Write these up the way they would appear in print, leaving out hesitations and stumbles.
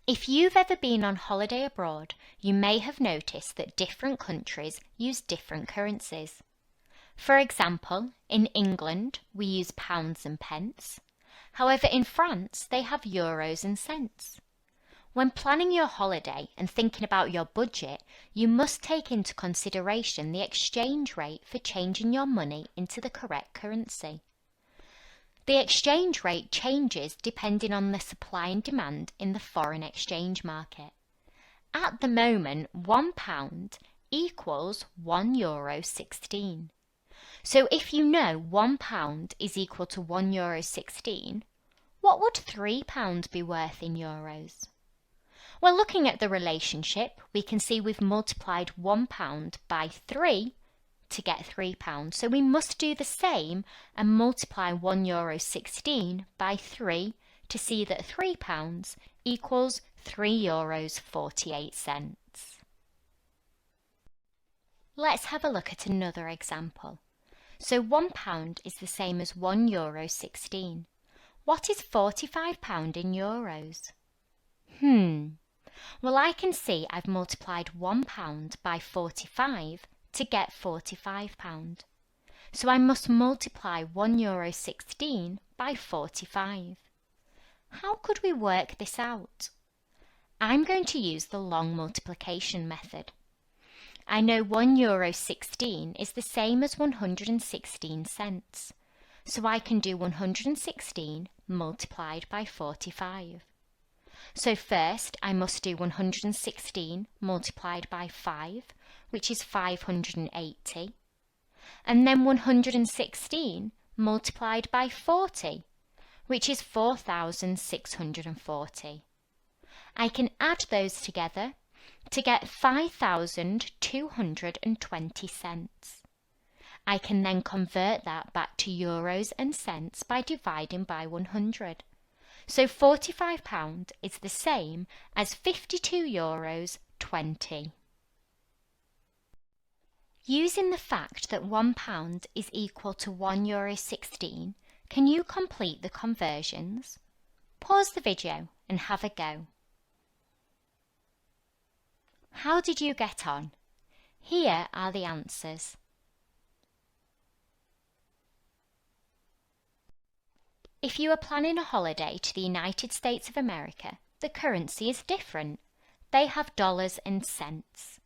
If you've ever been on holiday abroad, you may have noticed that different countries use different currencies. For example, in England, we use pounds and pence. However, in France, they have euros and cents. When planning your holiday and thinking about your budget, you must take into consideration the exchange rate for changing your money into the correct currency. The exchange rate changes depending on the supply and demand in the foreign exchange market. At the moment, £1 equals €1.16. So if you know £1 is equal to €1.16, what would £3 be worth in euros? Well, looking at the relationship, we can see we've multiplied £1 by 3 to get £3. So we must do the same and multiply €1.16 by 3 to see that £3 equals €3.48. Let's have a look at another example. So £1 is the same as €1.16. What is £45 in euros? Well, I can see I've multiplied £1 by 45 to get £45. So I must multiply €1.16 by 45. How could we work this out? I'm going to use the long multiplication method. I know €1.16 is the same as 116 cents. So I can do 116 multiplied by 45. So first I must do 116 multiplied by 5, which is 580, and then 116 multiplied by 40, which is 4,640. I can add those together to get 5,220 cents. I can then convert that back to euros and cents by dividing by 100. So £45 is the same as €52.20. Using the fact that £1 is equal to €1.16, can you complete the conversions? Pause the video and have a go. How did you get on? Here are the answers. If you are planning a holiday to the United States of America, the currency is different. They have dollars and cents.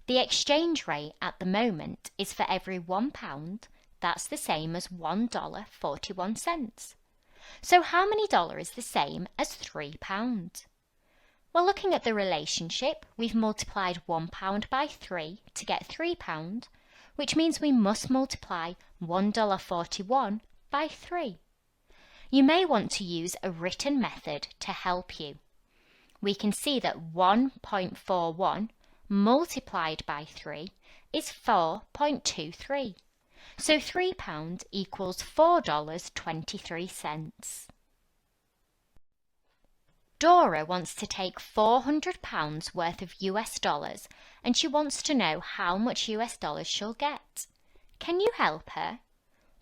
The exchange rate at the moment is for every £1, that's the same as $1.41. So how many dollars is the same as £3? Well, looking at the relationship, we've multiplied £1 by 3 to get £3, which means we must multiply $1.41 by 3. You may want to use a written method to help you. We can see that 1.41 multiplied by 3 is 4.23. So £3 equals $4.23. Dora wants to take £400 worth of US dollars and she wants to know how much US dollars she'll get. Can you help her?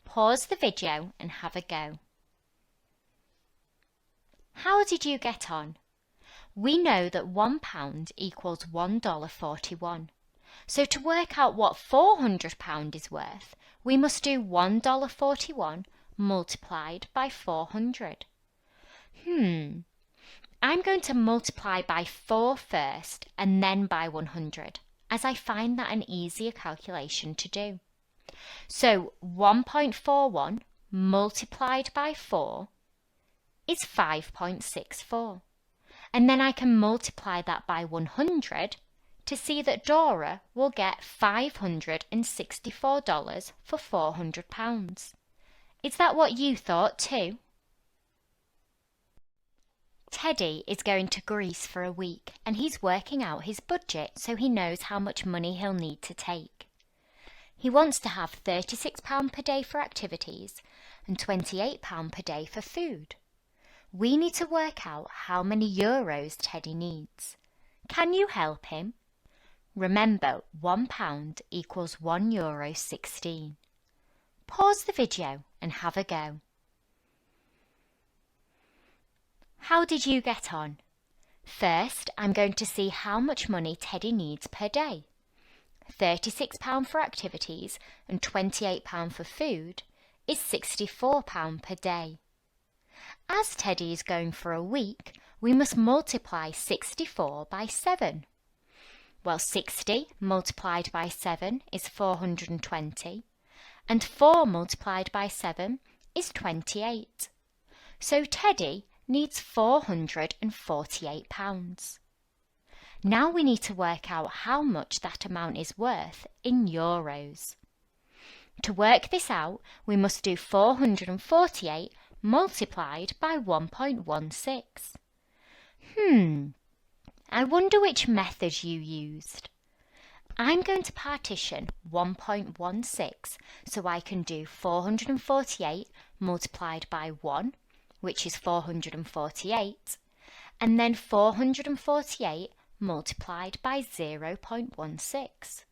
Pause the video and have a go. How did you get on? We know that £1 equals $1.41. So to work out what £400 is worth, we must do $1.41 multiplied by 400. I'm going to multiply by 4 first and then by 100, as I find that an easier calculation to do. So 1.41 multiplied by 4 is 5.64. And then I can multiply that by 100 to see that Dora will get $564 for £400. Is that what you thought too? Teddy is going to Greece for a week and he's working out his budget so he knows how much money he'll need to take. He wants to have £36 per day for activities and £28 per day for food. We need to work out how many euros Teddy needs. Can you help him? Remember, £1 equals €1.16. Pause the video and have a go. How did you get on? First, I'm going to see how much money Teddy needs per day. £36 for activities and £28 for food is £64 per day. As Teddy is going for a week, we must multiply 64 by 7. Well, 60 multiplied by 7 is 420, and 4 multiplied by 7 is 28. So Teddy needs £448. Now we need to work out how much that amount is worth in euros. To work this out, we must do 448 multiplied by 1.16. I wonder which method you used. I'm going to partition 1.16 so I can do 448 multiplied by 1, which is 448, and then 448 multiplied by 0.16.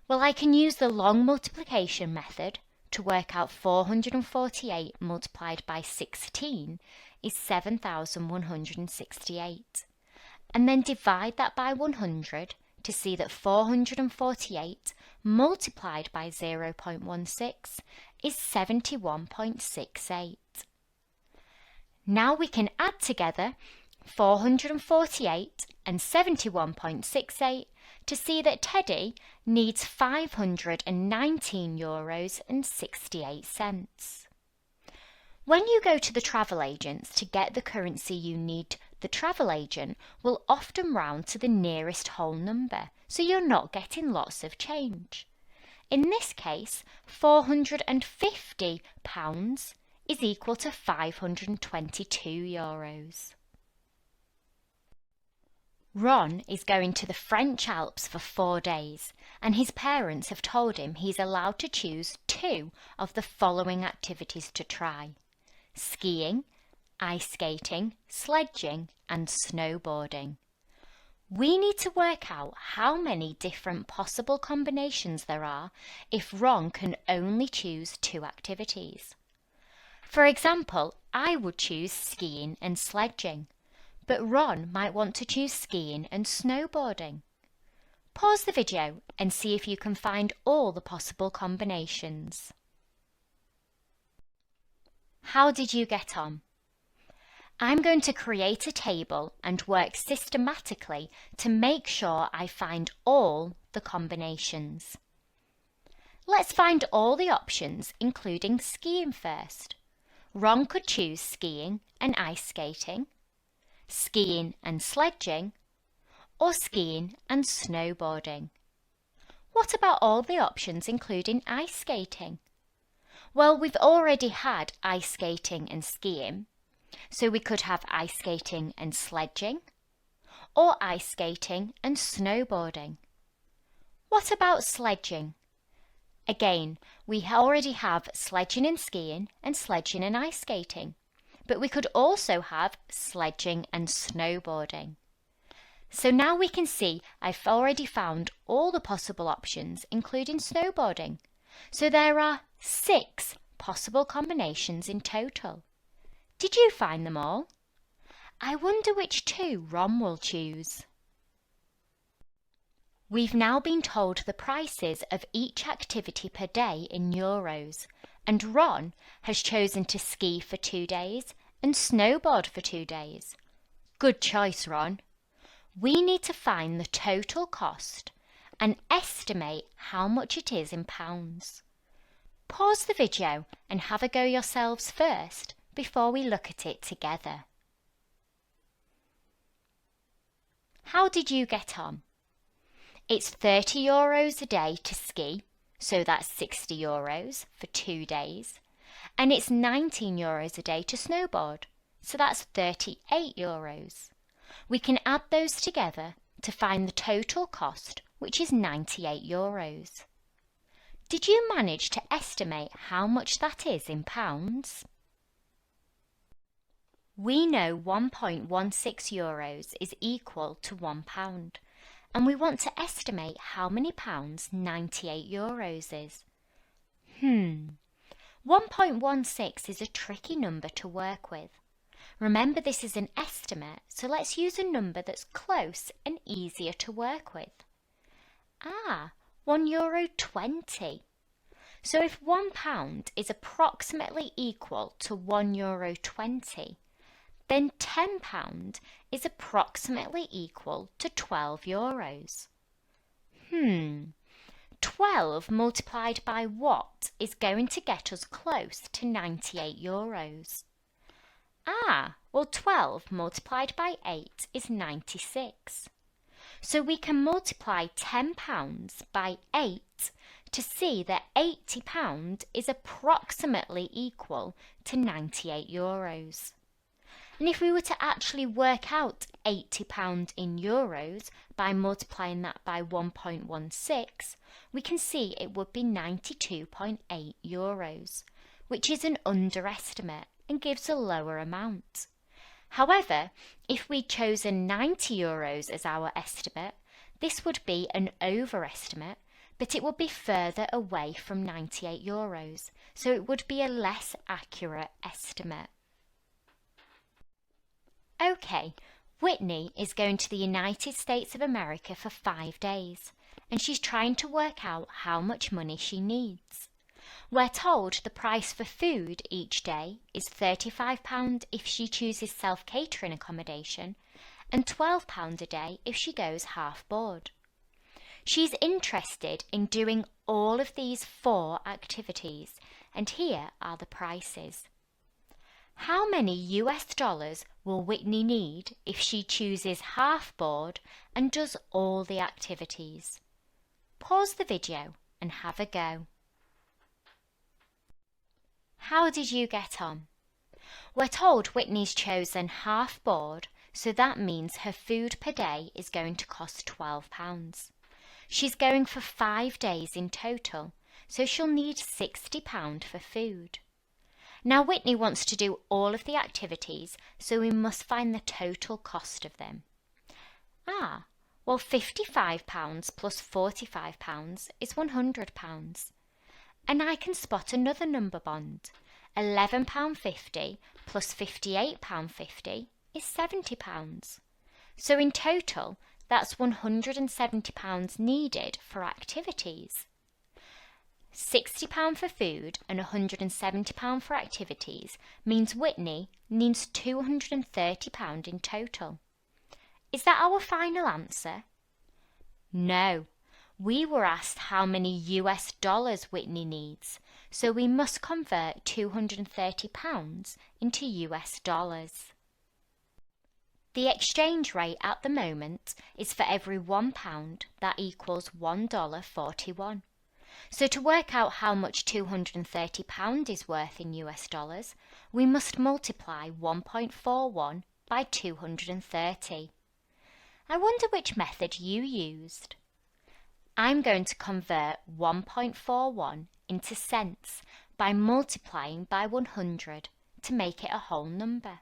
Well, I can use the long multiplication method to work out 448 multiplied by 16 is 7,168, and then divide that by 100 to see that 448 multiplied by 0.16 is 71.68. Now we can add together 448 and 71.68 to see that Teddy needs €519.68. When you go to the travel agents to get the currency you need, the travel agent will often round to the nearest whole number, so you're not getting lots of change. In this case, £450 is equal to €522. Ron is going to the French Alps for 4 days, and his parents have told him he's allowed to choose 2 of the following activities to try: skiing, ice skating, sledging, and snowboarding. We need to work out how many different possible combinations there are if Ron can only choose 2 activities. For example, I would choose skiing and sledging, but Ron might want to choose skiing and snowboarding. Pause the video and see if you can find all the possible combinations. How did you get on? I'm going to create a table and work systematically to make sure I find all the combinations. Let's find all the options, including skiing first. Ron could choose skiing and ice skating, skiing and sledging, or skiing and snowboarding. What about all the options including ice skating? Well, we've already had ice skating and skiing, so we could have ice skating and sledging, or ice skating and snowboarding. What about sledging? Again, we already have sledging and skiing and sledging and ice skating, but we could also have sledging and snowboarding. So now we can see I've already found all the possible options, including snowboarding. So there are 6 possible combinations in total. Did you find them all? I wonder which 2 Ron will choose. We've now been told the prices of each activity per day in euros, and Ron has chosen to ski for 2 days and snowboard for 2 days. Good choice, Ron. We need to find the total cost and estimate how much it is in pounds. Pause the video and have a go yourselves first before we look at it together. How did you get on? It's €30 a day to ski, so that's €60 for 2 days, and it's €19 a day to snowboard, so that's €38. We can add those together to find the total cost, which is €98. Did you manage to estimate how much that is in pounds? We know €1.16 is equal to £1, and we want to estimate how many pounds €98 is. 1.16 is a tricky number to work with. Remember, this is an estimate, so let's use a number that's close and easier to work with. €1.20. So if £1 is approximately equal to €1.20, then £10 is approximately equal to €12. 12 multiplied by what is going to get us close to €98? Well, 12 multiplied by 8 is 96. So we can multiply £10 by 8 to see that £80 is approximately equal to €98. And if we were to actually work out £80 in euros by multiplying that by 1.16, we can see it would be €92.8, which is an underestimate and gives a lower amount. However, if we'd chosen €90 as our estimate, this would be an overestimate, but it would be further away from €98, so it would be a less accurate estimate. Okay, Whitney is going to the United States of America for 5 days, and she's trying to work out how much money she needs. We're told the price for food each day is £35 if she chooses self-catering accommodation and £12 a day if she goes half-board. She's interested in doing all of these 4 activities, and here are the prices. How many US dollars will Whitney need if she chooses half-board and does all the activities? Pause the video and have a go. How did you get on? We're told Whitney's chosen half-board, so that means her food per day is going to cost £12. She's going for 5 days in total, so she'll need £60 for food. Now Whitney wants to do all of the activities, so we must find the total cost of them. Well, £55 plus £45 is £100. And I can spot another number bond. £11.50 plus £58.50 is £70. So in total, that's £170 needed for activities. £60 for food and £170 for activities means Whitney needs £230 in total. Is that our final answer? No. We were asked how many US dollars Whitney needs, so we must convert £230 into US dollars. The exchange rate at the moment is for every £1 that equals $1.41. So to work out how much £230 is worth in US dollars, we must multiply 1.41 by 230. I wonder which method you used. I'm going to convert 1.41 into cents by multiplying by 100 to make it a whole number.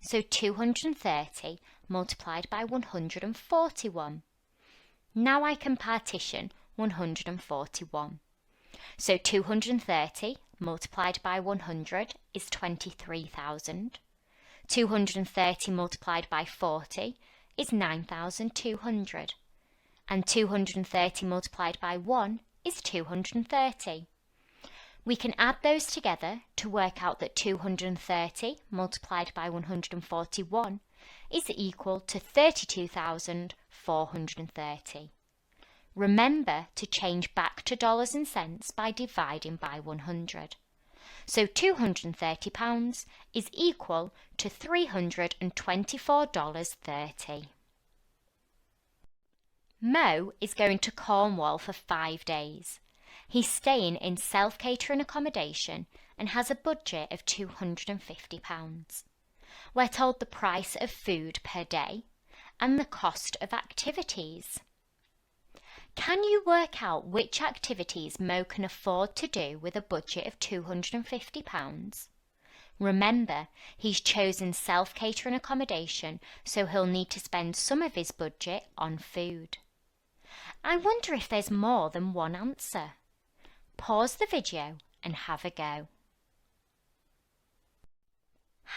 So 230 multiplied by 141. Now I can partition 141. So 230 multiplied by 100 is 23,000. 230 multiplied by 40 is 9,200. And 230 multiplied by 1 is 230. We can add those together to work out that 230 multiplied by 141 is equal to 32,430. Remember to change back to dollars and cents by dividing by 100. So £230 is equal to $324.30. Mo is going to Cornwall for 5 days. He's staying in self-catering accommodation and has a budget of £250. We're told the price of food per day and the cost of activities. Can you work out which activities Mo can afford to do with a budget of £250? Remember, he's chosen self-catering accommodation, so he'll need to spend some of his budget on food. I wonder if there's more than one answer. Pause the video and have a go.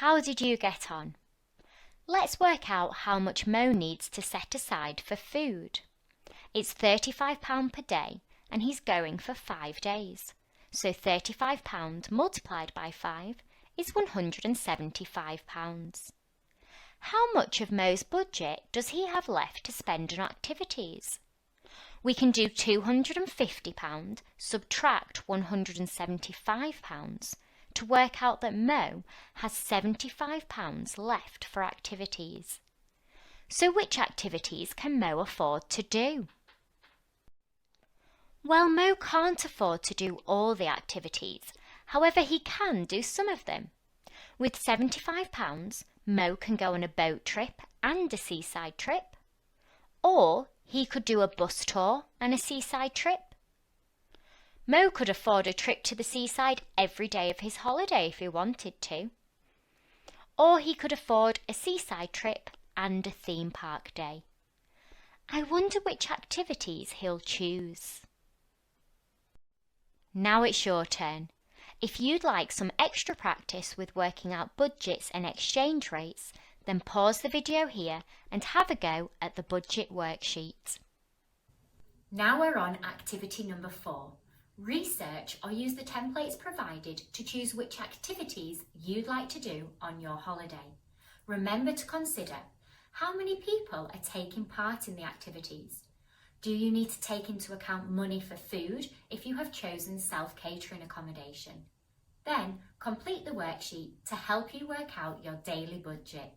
How did you get on? Let's work out how much Mo needs to set aside for food. It's £35 per day and he's going for 5 days. So £35 multiplied by 5 is £175. How much of Mo's budget does he have left to spend on activities? We can do £250 subtract £175 to work out that Mo has £75 left for activities. So which activities can Mo afford to do? Well, Mo can't afford to do all the activities. However, he can do some of them. With £75, Mo can go on a boat trip and a seaside trip. Or he could do a bus tour and a seaside trip. Mo could afford a trip to the seaside every day of his holiday if he wanted to. Or he could afford a seaside trip and a theme park day. I wonder which activities he'll choose. Now it's your turn. If you'd like some extra practice with working out budgets and exchange rates, then pause the video here and have a go at the budget worksheet. Now we're on activity number 4. Research or use the templates provided to choose which activities you'd like to do on your holiday. Remember to consider how many people are taking part in the activities. Do you need to take into account money for food if you have chosen self-catering accommodation? Then complete the worksheet to help you work out your daily budget.